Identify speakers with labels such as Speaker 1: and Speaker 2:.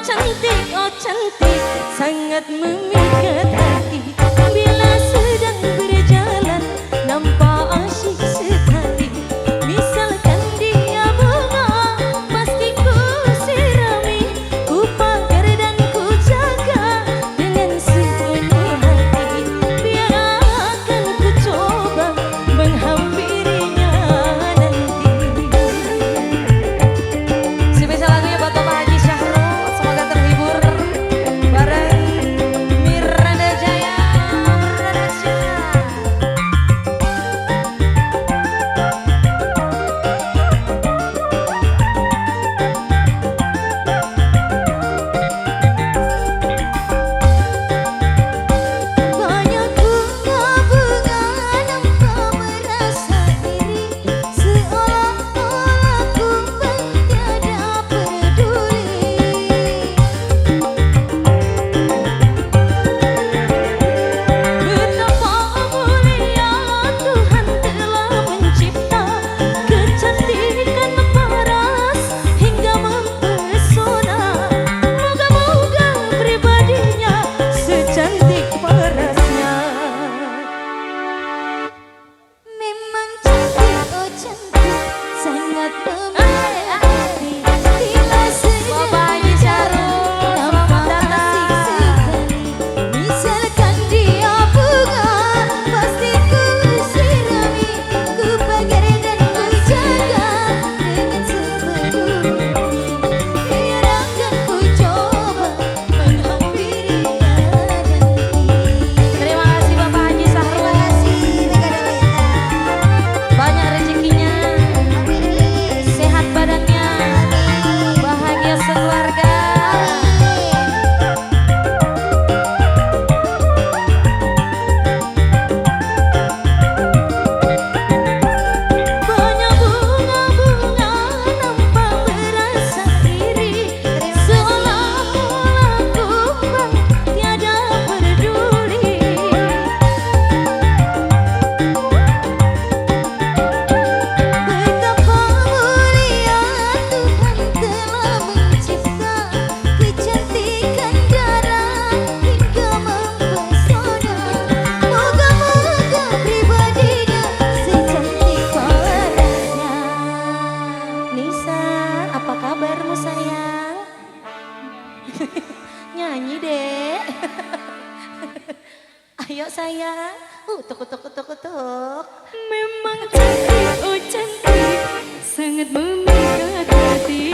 Speaker 1: cantik, oh cantik, sangat memikat hati. Bila sedang berjalan, nampak asyik sekali. Misalkan dia bunga, pasti ku sirami, ku pagar dan ku jaga dengan sepenuh hati. Biar akan ku coba menghampirinya nanti. Spesial lagunya buat Bapak Haji Syahrul, semoga terhibur bareng Miranda Jaya Production. Banyak bunga-bunga nampak merasa iri, seolah-olah ku tiada peduli. Betapa mulia Tuhan telah mencipta kecantikan paras hingga mempesona. Moga-moga pribadinya secantik parasnya. Memang cantik, oh cantik, sangat memikat hati. Bila sedang berjalan, nampak asik sekali. Misalkan dia bunga, pasti ku sirami, ku pagar dan ku jaga dengan sepenuh hati. Biar akan ku coba menghampirinya nanti. Terima kasih Bapak Haji Syahrul. Terima kasih negara kita. Banyak rezekinya, sehat badannya, bahagia sekeluarga. Banyak bunga-bunga nampak merasa iri, seolah-olah kumbang tiada peduli. Betapa mulia Tuhan telah mencipta kecantikan darah hingga mempesona. Moga-moga pribadinya secantik parasnya. Nisa, apa kabarmu sayang? Nyanyi deh. Ayo sayang. Tuk tuk tuk tuk. Memang cantik, oh cantik, sangat memikat hati.